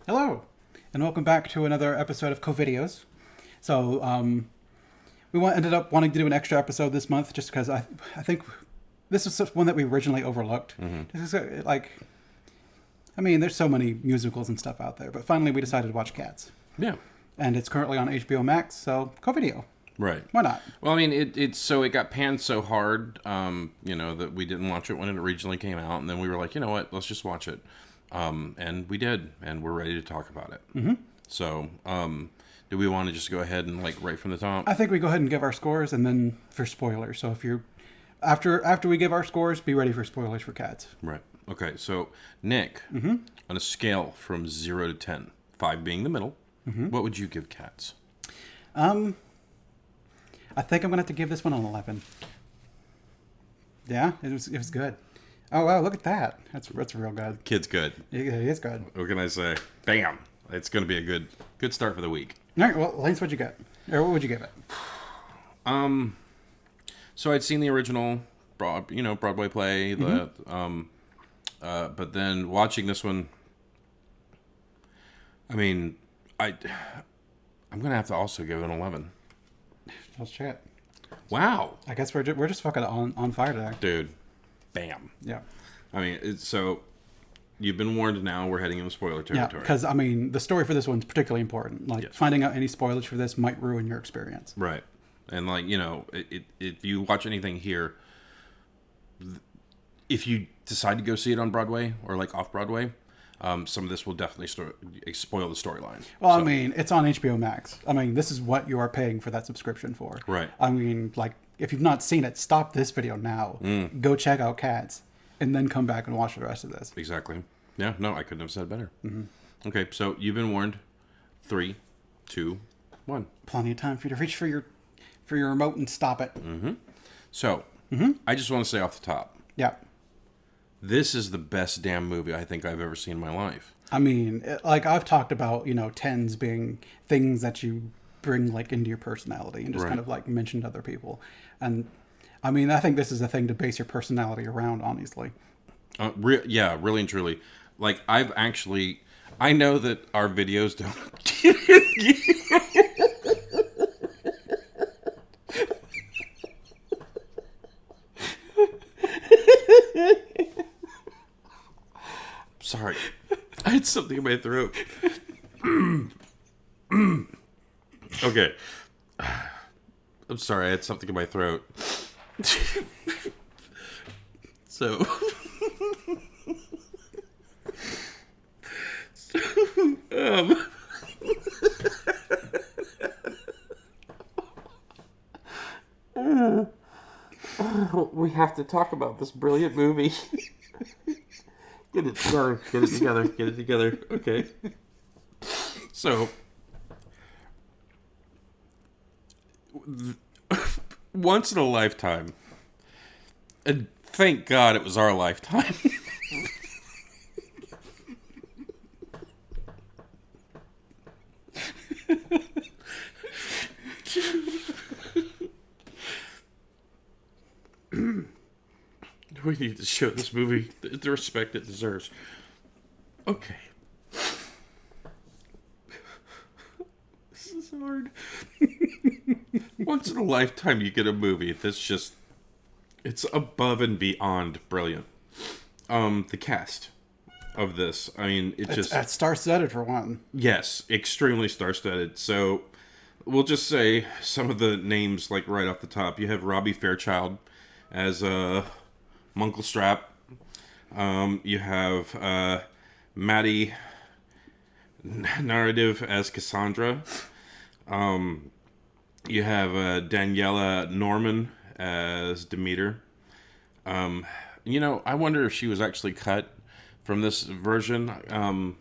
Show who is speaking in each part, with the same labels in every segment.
Speaker 1: Hello, and welcome back to another episode of CoVideos. So, ended up wanting to do an extra episode this month just because I think this was one that we originally overlooked. Just 'cause, there's so many musicals and stuff out there, but finally we decided to watch Cats.
Speaker 2: Yeah.
Speaker 1: And it's currently on HBO Max, so CoVideo.
Speaker 2: Right.
Speaker 1: Why not?
Speaker 2: Well, I mean, it got panned so hard, that we didn't watch it when it originally came out, and then we were like, you know what, let's just watch it, and we did, and we're ready to talk about it. Mm-hmm. So, do we want to just go ahead and right from the top?
Speaker 1: I think we go ahead and give our scores, and then for spoilers. So if you're after we give our scores, be ready for spoilers for Cats.
Speaker 2: Right. Okay. So, Nick, on a scale from 0 to 10, 5 being the middle, what would you give Cats?
Speaker 1: I think I'm gonna have to give this one an 11. Yeah, it was good. Oh wow, look at that. That's real good.
Speaker 2: Kid's good.
Speaker 1: It is good.
Speaker 2: What can I say? Bam! It's going to be a good start for the week.
Speaker 1: All right, well, Lance, what'd you get? Or what would you give it?
Speaker 2: So I'd seen the original, Broadway play, but then watching this one, I'm gonna have to also give it an 11.
Speaker 1: Let's check it.
Speaker 2: Wow,
Speaker 1: I guess we're just fucking on fire today,
Speaker 2: dude, bam.
Speaker 1: Yeah.
Speaker 2: So you've been warned. Now we're heading into spoiler
Speaker 1: Yeah,
Speaker 2: territory.
Speaker 1: because the story for this one's particularly important. Like finding out any spoilers for this might ruin your experience.
Speaker 2: Right, and if you watch anything here, if you decide to go see it on Broadway or off Broadway, some of this will definitely spoil the storyline.
Speaker 1: Well, so. It's on HBO Max. This is what you are paying for that subscription for.
Speaker 2: Right.
Speaker 1: If you've not seen it, stop this video now. Go check out Cats, and then come back and watch the rest of this.
Speaker 2: Exactly. Yeah, no, I couldn't have said better. Mm-hmm. Okay, so you've been warned. 3, 2, 1.
Speaker 1: Plenty of time for you to reach for your remote and stop it.
Speaker 2: Mm-hmm. So, I just want to say off the top.
Speaker 1: Yeah.
Speaker 2: This is the best damn movie I think I've ever seen in my life.
Speaker 1: I've talked about, tens being things that you bring into your personality and just kind of mention to other people. And I think this is a thing to base your personality around, honestly.
Speaker 2: Yeah, really and truly. I know that our videos don't. Sorry. I had something in my throat. Okay. I'm sorry, I had something in my throat. So we have to talk about this brilliant movie. Get it together. Okay. So, once in a lifetime, and thank God it was our lifetime. We need to show this movie the respect it deserves. Okay. This is hard. Once in a lifetime you get a movie that's it's above and beyond brilliant. The cast of this,
Speaker 1: it's star-studded for one.
Speaker 2: Yes, extremely star-studded. So we'll just say some of the names right off the top. You have Robbie Fairchild as Munkle Strap. You have Maddie Narrative as Cassandra. You have Daniela Norman as Demeter. I wonder if she was actually cut from this version,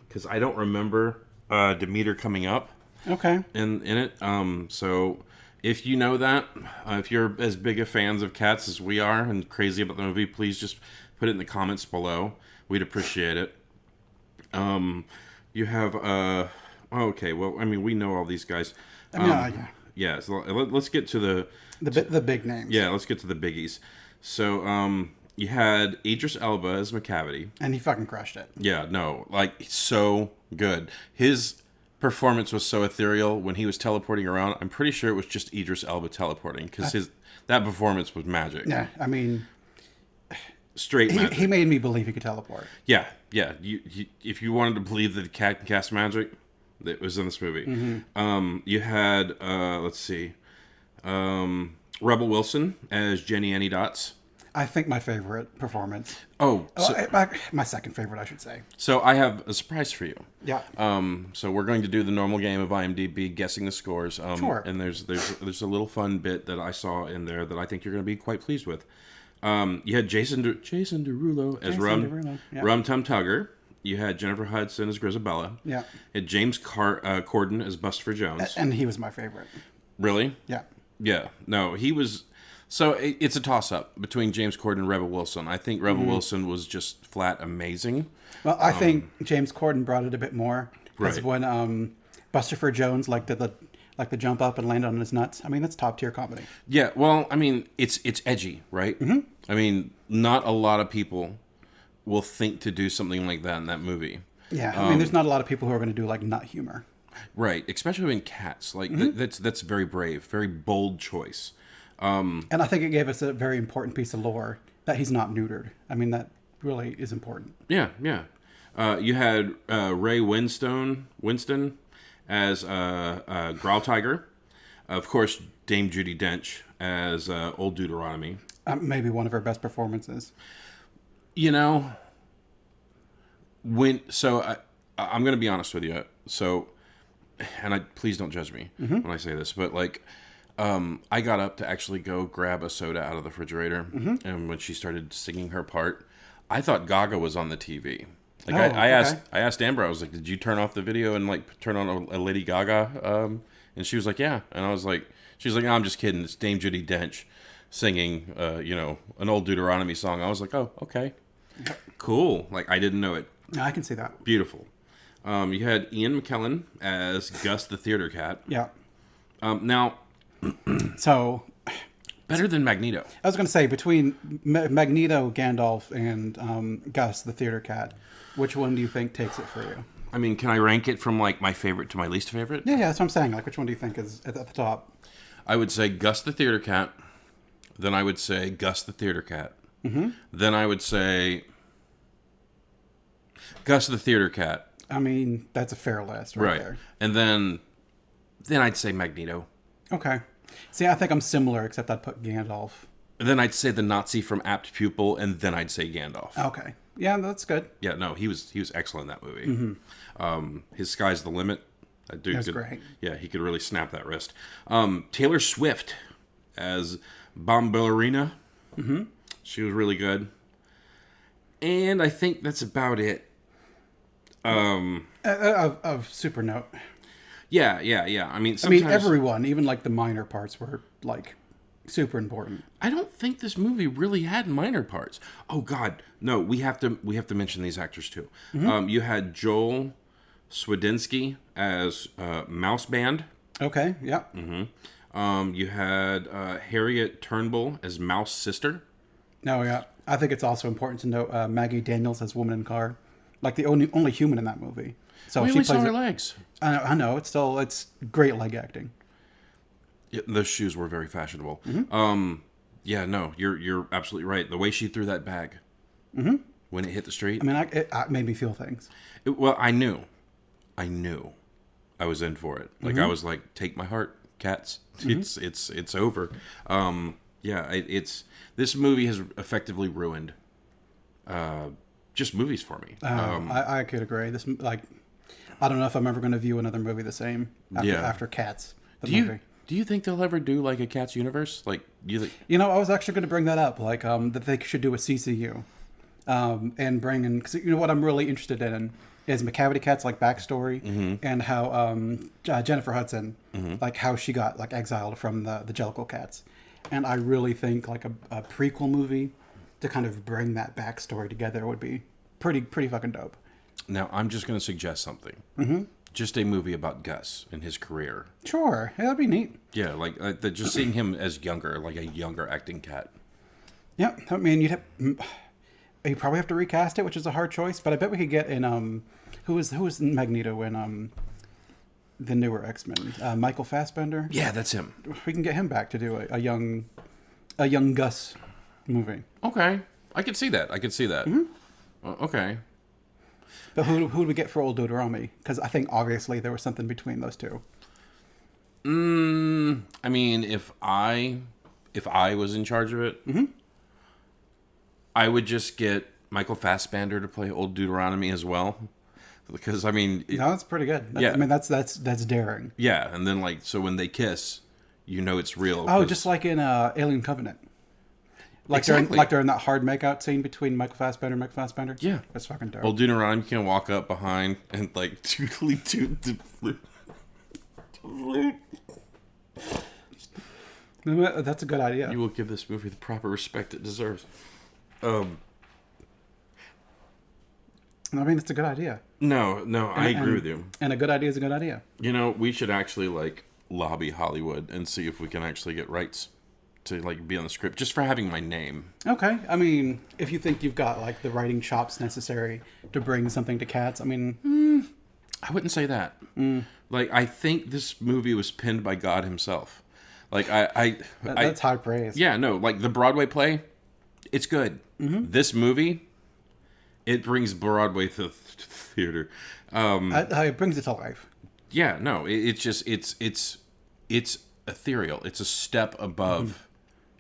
Speaker 2: because I don't remember Demeter coming up.
Speaker 1: Okay.
Speaker 2: In it. So if you know that, if you're as big of fans of Cats as we are and crazy about the movie, please just put it in the comments below. We'd appreciate it. You have okay. Well, we know all these guys.
Speaker 1: Yeah.
Speaker 2: Yeah. So let's get to
Speaker 1: the big names.
Speaker 2: Yeah. Let's get to the biggies. So you had Idris Elba as Macavity,
Speaker 1: and he fucking crushed it.
Speaker 2: Yeah. No. So good. His performance was so ethereal when he was teleporting around. I'm pretty sure it was just Idris Elba teleporting because that performance was magic.
Speaker 1: Yeah, I mean,
Speaker 2: Straight magic.
Speaker 1: he made me believe he could teleport.
Speaker 2: Yeah. You, if you wanted to believe that the cat can cast magic, it was in this movie. You had let's see, Rebel Wilson as Jenny Annie Dots.
Speaker 1: I think my favorite performance. My second favorite, I should say.
Speaker 2: So I have a surprise for you.
Speaker 1: Yeah.
Speaker 2: So we're going to do the normal game of IMDb guessing the scores.
Speaker 1: Sure.
Speaker 2: And there's a little fun bit that I saw in there that I think you're going to be quite pleased with. You had Jason Derulo as Rum Tum Tugger. You had Jennifer Hudson as Grisabella.
Speaker 1: Yeah.
Speaker 2: You had James Corden as Bustopher Jones.
Speaker 1: And he was my favorite.
Speaker 2: Really?
Speaker 1: Yeah.
Speaker 2: Yeah. No, he was. So it's a toss-up between James Corden and Rebel Wilson. I think Rebel Wilson was just flat amazing.
Speaker 1: Well, I think James Corden brought it a bit more. Because
Speaker 2: Right.
Speaker 1: when Bustopher Jones did the jump up and land on his nuts, I mean, that's top-tier comedy.
Speaker 2: Yeah, well, I mean, it's edgy, right? Mm-hmm. I mean, not a lot of people will think to do something like that in that movie.
Speaker 1: Yeah, I mean, there's not a lot of people who are going to do, like, nut humor.
Speaker 2: Right, especially in Cats. Like, that's very brave, very bold choice.
Speaker 1: And I think it gave us a very important piece of lore that he's not neutered. I mean, that really is important.
Speaker 2: Yeah. You had Ray Winston as Growl Tiger. Of course, Dame Judi Dench as Old Deuteronomy.
Speaker 1: Maybe one of her best performances.
Speaker 2: You know, I'm going to be honest with you. So, and please don't judge me when I say this, but like, I got up to actually go grab a soda out of the refrigerator, and when she started singing her part, I thought Gaga was on the TV. Like I asked Amber, I was like, "Did you turn off the video and like turn on a Lady Gaga?" And she was like, "Yeah," and I was like, "She's like, no, I'm just kidding. It's Dame Judi Dench singing, an old Deuteronomy song." I was like, "Oh, okay, cool." Like I didn't know it.
Speaker 1: I can see that.
Speaker 2: Beautiful. You had Ian McKellen as Gus the theater cat.
Speaker 1: Yeah.
Speaker 2: Now.
Speaker 1: So,
Speaker 2: better than Magneto.
Speaker 1: I was going to say, between Magneto, Gandalf, and Gus, the theater cat, which one do you think takes it for you?
Speaker 2: I mean, can I rank it from like my favorite to my least favorite?
Speaker 1: Yeah, that's what I'm saying. Like, which one do you think is at the top?
Speaker 2: I would say Gus the theater cat. Then I would say Gus the theater cat. Mm-hmm. Then I would say Gus the theater cat.
Speaker 1: I mean, that's a fair list right there.
Speaker 2: And then I'd say Magneto.
Speaker 1: Okay. See, I think I'm similar, except I'd put Gandalf.
Speaker 2: Then I'd say the Nazi from Apt Pupil, and then I'd say Gandalf.
Speaker 1: Okay. Yeah, that's good.
Speaker 2: Yeah, no, he was excellent in that movie. Mm-hmm. His Sky's the Limit. That dude
Speaker 1: That's great.
Speaker 2: Yeah, he could really snap that wrist. Taylor Swift as Bombalurina. Mm-hmm. She was really good. And I think that's about it.
Speaker 1: Of Super Note.
Speaker 2: Yeah. I mean,
Speaker 1: everyone, even like the minor parts, were like super important.
Speaker 2: I don't think this movie really had minor parts. Oh God, no. We have to mention these actors too. Mm-hmm. You had Joel Swedinsky as Mouse Band.
Speaker 1: Okay. Yeah.
Speaker 2: Mm-hmm. You had Harriet Turnbull as Mouse Sister.
Speaker 1: Oh yeah. I think it's also important to note Maggie Daniels as Woman in Car, like the only human in that movie. So
Speaker 2: we only saw her legs.
Speaker 1: I know. It's great leg acting.
Speaker 2: Yeah, those shoes were very fashionable.
Speaker 1: Mm-hmm.
Speaker 2: Yeah, no, you're absolutely right. The way she threw that bag when it hit the street.
Speaker 1: I mean, it made me feel things.
Speaker 2: I knew I was in for it. Like I was like, take my heart, cats. It's over. This movie has effectively ruined just movies for me.
Speaker 1: I could agree. This I don't know if I'm ever going to view another movie the same after Cats.
Speaker 2: Do you think they'll ever do like a Cats universe? Like
Speaker 1: I was actually going to bring that up. Like that they should do a CCU, and bring in, because what I'm really interested in is McCavity Cat's like backstory and how Jennifer Hudson, like how she got like exiled from the Jellicle Cats, and I really think like a prequel movie to kind of bring that backstory together would be pretty fucking dope.
Speaker 2: Now, I'm just going to suggest something. Mm-hmm. Just a movie about Gus and his career.
Speaker 1: Sure. Yeah, that'd be neat.
Speaker 2: Yeah, like just seeing him as younger, like a younger acting cat.
Speaker 1: Yeah, I mean, you probably have to recast it, which is a hard choice, but I bet we could get in who was Magneto in the newer X-Men? Michael Fassbender.
Speaker 2: Yeah, that's him.
Speaker 1: We can get him back to do a young Gus movie.
Speaker 2: Okay, I could see that. Okay.
Speaker 1: But who do we get for old Deuteronomy? Because I think obviously there was something between those two.
Speaker 2: I mean, if I was in charge of it, I would just get Michael Fassbender to play old Deuteronomy as well, because I mean,
Speaker 1: No, that's pretty good.
Speaker 2: Yeah.
Speaker 1: I mean, that's daring.
Speaker 2: yeah, and then like so when they kiss, you know it's real.
Speaker 1: Oh,
Speaker 2: 'cause-
Speaker 1: just like in Alien Covenant.
Speaker 2: Exactly.
Speaker 1: During that hard makeout scene between Michael Fassbender and Michael Fassbender.
Speaker 2: Yeah.
Speaker 1: That's fucking dope.
Speaker 2: old Deuteronomy can walk up behind and like tootly toot the flute.
Speaker 1: That's a good idea.
Speaker 2: You will give this movie the proper respect it deserves.
Speaker 1: I mean, it's a good idea.
Speaker 2: No, I agree with you.
Speaker 1: And a good idea is a good idea.
Speaker 2: You know, we should actually like lobby Hollywood and see if we can actually get rights to like be on the script just for having my name.
Speaker 1: Okay. I mean, if you think you've got like the writing chops necessary to bring something to Cats, I mean,
Speaker 2: I wouldn't say that. Like, I think this movie was penned by God himself. Like,
Speaker 1: that's high praise.
Speaker 2: yeah, no, like the Broadway play, it's good. This movie, it brings Broadway to the theater.
Speaker 1: It brings it to life.
Speaker 2: Yeah, no, it's just it's ethereal. It's a step above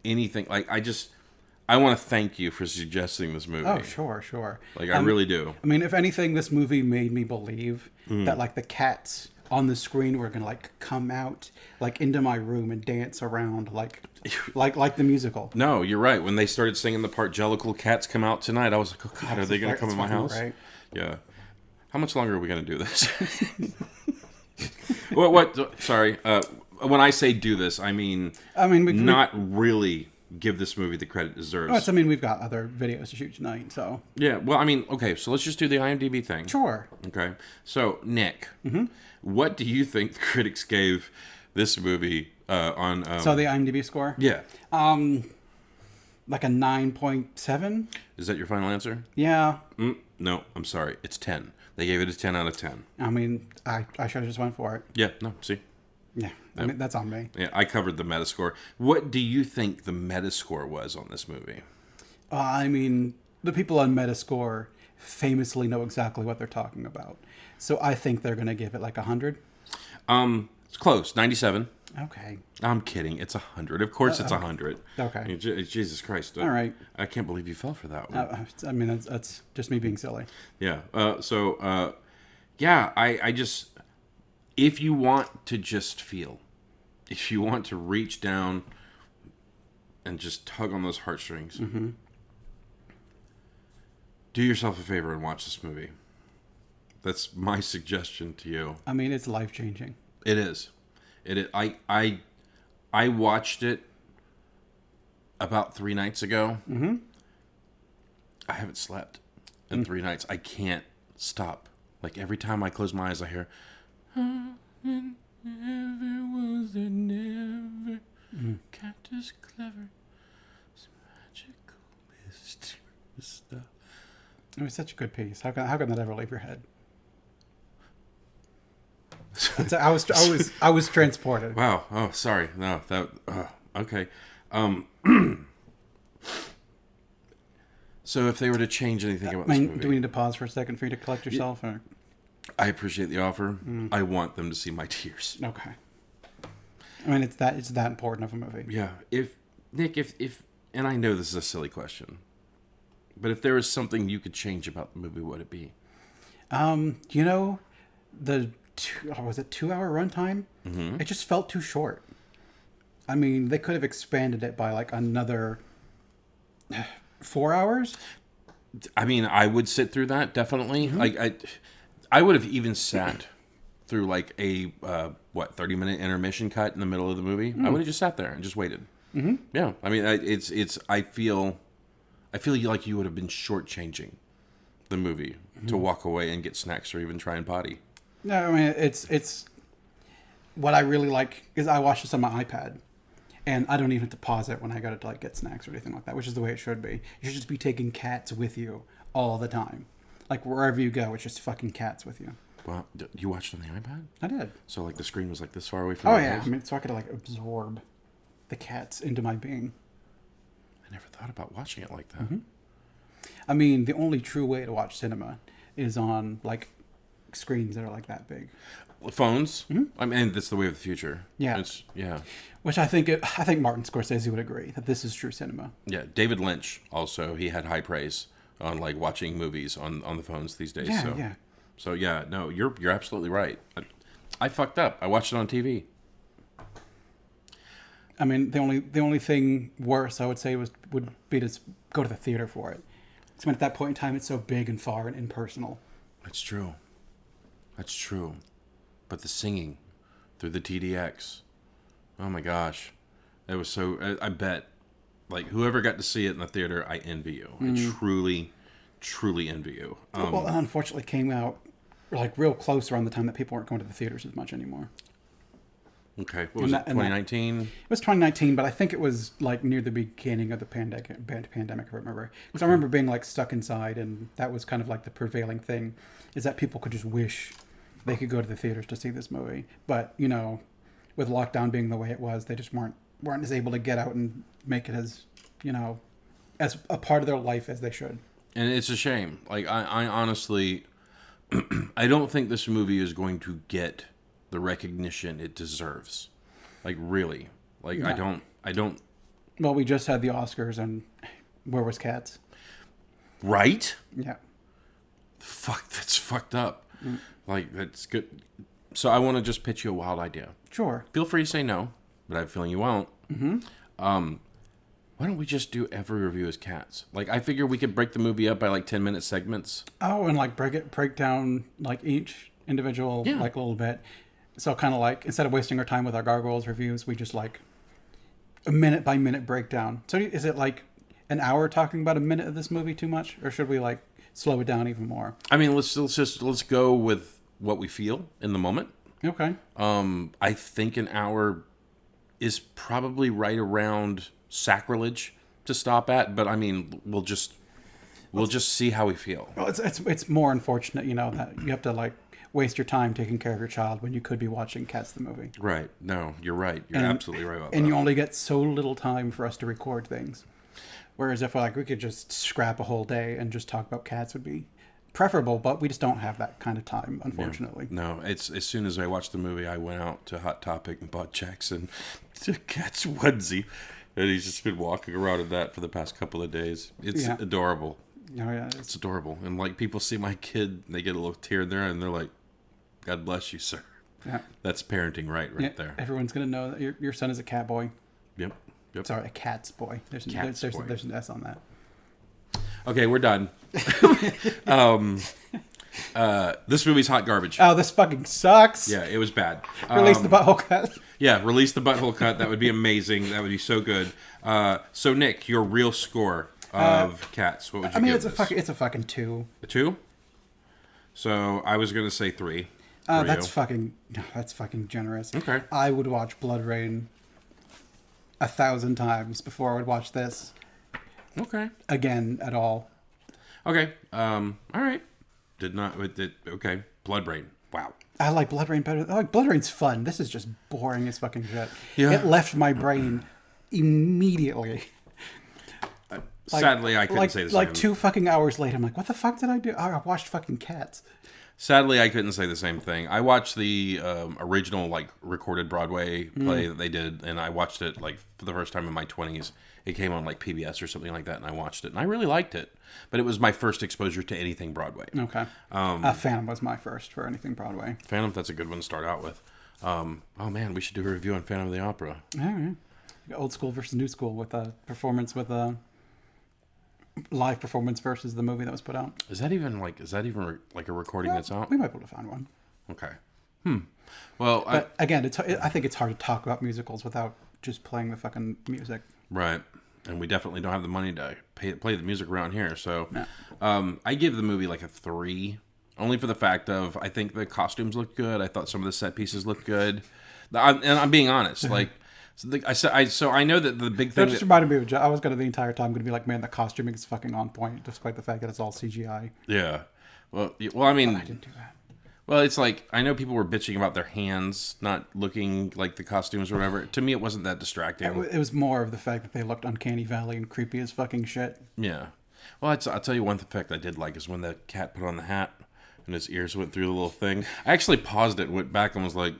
Speaker 2: anything. Like, I want to thank you for suggesting this movie.
Speaker 1: Oh, sure.
Speaker 2: Like, I really do.
Speaker 1: I mean, if anything, this movie made me believe that like the cats on the screen were gonna like come out like into my room and dance around like the musical.
Speaker 2: No, you're right. When they started singing the part "Jellicle Cats Come Out Tonight," I was like, "Oh God, are they going to come in my house?"
Speaker 1: Right.
Speaker 2: Yeah. How much longer are we going to do this? What? Sorry. When I say do this, I mean not really give this movie the credit it deserves.
Speaker 1: I mean, we've got other videos to shoot tonight, so
Speaker 2: Yeah. Well, I mean, okay. So let's just do the IMDb thing.
Speaker 1: sure.
Speaker 2: Okay. So Nick, what do you think the critics gave this movie on?
Speaker 1: So the IMDb score,
Speaker 2: Yeah.
Speaker 1: like a 9.7.
Speaker 2: Is that your final answer?
Speaker 1: Yeah.
Speaker 2: No, I'm sorry. It's 10. They gave it a 10 out of 10.
Speaker 1: I mean, I should have just went for it.
Speaker 2: Yeah. No. See.
Speaker 1: Yeah. I mean, that's on me.
Speaker 2: Yeah, I covered the Metascore. What do you think the Metascore was on this movie?
Speaker 1: I mean, the people on Metascore famously know exactly what they're talking about. So I think they're going to give it like 100.
Speaker 2: It's close, 97.
Speaker 1: Okay.
Speaker 2: I'm kidding. It's 100. Of course, it's 100.
Speaker 1: Okay.
Speaker 2: I mean, Jesus Christ.
Speaker 1: All right.
Speaker 2: I can't believe you fell for that one.
Speaker 1: I mean, that's just me being silly.
Speaker 2: Yeah. Yeah. I just, if you want to just feel, if you want to reach down and just tug on those heartstrings, do yourself a favor and watch this movie. That's my suggestion to you.
Speaker 1: I mean, it's life-changing.
Speaker 2: It is. It is. I watched it about 3 nights ago. I haven't slept in 3 nights. I can't stop. Like, every time I close my eyes, I hear, never was there never cat as clever as magical mysterious stuff.
Speaker 1: It was such a good piece. How can that ever leave your head? I was transported.
Speaker 2: Wow. Oh, sorry. No, that. Okay. So, if they were to change anything about this movie,
Speaker 1: do we need to pause for a second for you to collect yourself? Or?
Speaker 2: I appreciate the offer. I want them to see my tears.
Speaker 1: Okay. I mean, it's that important of a movie.
Speaker 2: Yeah. If Nick, if and I know this is a silly question, but if there was something you could change about the movie, what would it be?
Speaker 1: You know, was it 2-hour runtime? It just felt too short. I mean, they could have expanded it by like another 4 hours.
Speaker 2: I mean, I would sit through that definitely. Like I would have even sat through like a 30-minute intermission cut in the middle of the movie. I would have just sat there and just waited. Yeah, I mean, I feel like you would have been shortchanging the movie to walk away and get snacks or even try and potty.
Speaker 1: No, I mean, it's what I really like is I watch this on my iPad, and I don't even have to pause it when I go to like get snacks or anything like that, which is the way it should be. You should just be taking Cats with you all the time. Like wherever you go, it's just fucking cats with you.
Speaker 2: Well, you watched on the iPad?
Speaker 1: I did.
Speaker 2: So like the screen was like this far away from
Speaker 1: Oh
Speaker 2: your
Speaker 1: yeah,
Speaker 2: face?
Speaker 1: I mean, so I could like absorb the cats into my being.
Speaker 2: I never thought about watching it like that.
Speaker 1: Mm-hmm. I mean, the only true way to watch cinema is on like screens that are like that big.
Speaker 2: Phones? I mean, that's the way of the future.
Speaker 1: Yeah.
Speaker 2: Yeah.
Speaker 1: Which I think Martin Scorsese would agree that this is true cinema.
Speaker 2: Yeah. David Lynch also, he had high praise on like watching movies on the phones these days.
Speaker 1: Yeah, yeah.
Speaker 2: So yeah, no, you're absolutely right. I fucked up. I watched it on TV.
Speaker 1: I mean, the only thing worse I would say would be to go to the theater for it. So at that point in time, it's so big and far and impersonal.
Speaker 2: That's true. That's true. But the singing through the TDX, oh my gosh, it was so. I bet, like whoever got to see it in the theater, I envy you. I truly, truly envy you.
Speaker 1: Well, it unfortunately came out like real close around the time that people weren't going to the theaters as much anymore.
Speaker 2: Okay, what was it? 2019.
Speaker 1: It was 2019, but I think it was like near the beginning of the pandemic. If I remember, because I remember being like stuck inside, and that was kind of like the prevailing thing, is that people could just wish they could go to the theaters to see this movie. But you know, with lockdown being the way it was, they just weren't as able to get out and make it as as a part of their life as they should.
Speaker 2: And it's a shame. Like I honestly, I don't think this movie is going to get the recognition it deserves. Like really. Like
Speaker 1: No.
Speaker 2: I don't.
Speaker 1: Well, we just had the Oscars, and where was Cats?
Speaker 2: Right?
Speaker 1: Yeah.
Speaker 2: Fuck, that's fucked up. Like that's good. So I want to just pitch you a wild idea.
Speaker 1: Sure.
Speaker 2: Feel free to say no, but I have a feeling you won't. Why don't we just do every review as Cats? Like I figure we could break the movie up by like 10-minute segments.
Speaker 1: Oh, and like break down like each individual like a little bit. So kind of like instead of wasting our time with our Gargoyles reviews, we just like a minute by minute breakdown. So is it like an hour talking about a minute of this movie too much, or should we like slow it down even more?
Speaker 2: I mean, let's go with what we feel in the moment.
Speaker 1: Okay.
Speaker 2: I think an hour is probably right around sacrilege to stop at, but I mean, we'll just see how we feel.
Speaker 1: Well, it's more unfortunate, that you have to like waste your time taking care of your child when you could be watching Cats the movie.
Speaker 2: Right. No, you're right. You're absolutely right about that.
Speaker 1: And you only get so little time for us to record things. Whereas if we could just scrap a whole day and just talk about Cats would be preferable, but we just don't have that kind of time, unfortunately.
Speaker 2: No, it's as soon as I watched the movie, I went out to Hot Topic and bought Jackson a Cats onesie. And he's just been walking around in that for the past couple of days. It's adorable.
Speaker 1: Oh, yeah.
Speaker 2: It's adorable. And like people see my kid, they get a little tear in there and they're like, God bless you, sir.
Speaker 1: Yeah.
Speaker 2: That's parenting right there.
Speaker 1: Everyone's going to know that your son is a cat boy.
Speaker 2: Yep.
Speaker 1: Sorry, a cat's boy. There's an S on that.
Speaker 2: Okay, we're done. This movie's hot garbage.
Speaker 1: Oh, this fucking sucks.
Speaker 2: Yeah, it was bad.
Speaker 1: Release the butthole cut.
Speaker 2: Yeah, release the butthole cut. That would be amazing. That would be so good. So Nick, your real score of Cats, what would you give this?
Speaker 1: It's a fucking 2.
Speaker 2: A 2? So I was going to say 3.
Speaker 1: That's fucking generous.
Speaker 2: Okay.
Speaker 1: I would watch Blood Rain 1,000 times before I would watch this
Speaker 2: Okay.
Speaker 1: again at all.
Speaker 2: Okay. All right. Okay. Blood Rain. Wow.
Speaker 1: I like Blood Rain better. Blood Rain's fun. This is just boring as fucking shit.
Speaker 2: Yeah.
Speaker 1: It left my brain immediately.
Speaker 2: Sadly, I couldn't say the same.
Speaker 1: Like 2 fucking hours later, I'm like, what the fuck did I do? Oh, I watched fucking Cats.
Speaker 2: Sadly, I couldn't say the same thing. I watched the original, like, recorded Broadway play that they did, and I watched it, like, for the first time in my 20s. It came on, like, PBS or something like that, and I watched it, and I really liked it. But it was my first exposure to anything Broadway.
Speaker 1: Okay. Phantom was my first for anything Broadway.
Speaker 2: Phantom, that's a good one to start out with. Oh, man, we should do a review on Phantom of the Opera.
Speaker 1: All right. Old school versus new school with a performance with a live performance versus the movie that was put out.
Speaker 2: Is that even a recording that's out?
Speaker 1: We might be able to find one.
Speaker 2: Okay. Well,
Speaker 1: But again, I think it's hard to talk about musicals without just playing the fucking music.
Speaker 2: Right. And we definitely don't have the money to play the music around here. So
Speaker 1: No.
Speaker 2: I give the movie like a 3, only for the fact of I think the costumes look good. I thought some of the set pieces looked good. And I'm being honest. Like, so I know that the big thing
Speaker 1: That just reminded me of the entire time going to be like, man, the costuming is fucking on point, despite the fact that it's all CGI.
Speaker 2: Yeah. I mean,
Speaker 1: I didn't do that.
Speaker 2: well, it's like I know people were bitching about their hands not looking like the costumes or whatever. To me, it wasn't that distracting.
Speaker 1: It was more of the fact that they looked uncanny valley and creepy as fucking shit.
Speaker 2: Yeah. Well, I'll tell you one effect I did like is when the cat put on the hat and his ears went through the little thing. I actually paused it, went back, and was like,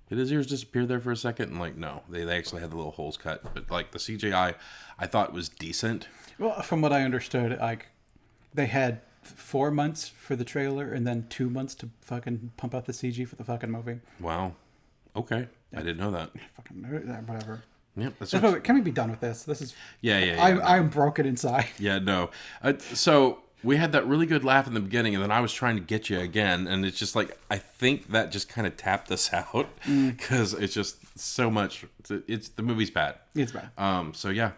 Speaker 2: did his ears disappear there for a second? And like, no, they actually had the little holes cut. But like the CGI, I thought was decent.
Speaker 1: Well, from what I understood, like they had 4 months for the trailer and then 2 months to fucking pump out the CG for the fucking movie.
Speaker 2: Wow. Okay. I didn't know that.
Speaker 1: Fucking whatever.
Speaker 2: Yep. That's
Speaker 1: Can we be done with this? This is
Speaker 2: yeah.
Speaker 1: I'm broken inside.
Speaker 2: Yeah, no. So we had that really good laugh in the beginning, and then I was trying to get you again, and it's just like I think that just kind of tapped us out because it's just so much. It's the movie's bad.
Speaker 1: It's bad.
Speaker 2: So yeah,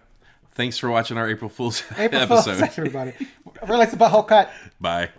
Speaker 2: thanks for watching our April Fool's
Speaker 1: April Fool's,
Speaker 2: episode.
Speaker 1: everybody. Relax the butthole cut.
Speaker 2: Bye.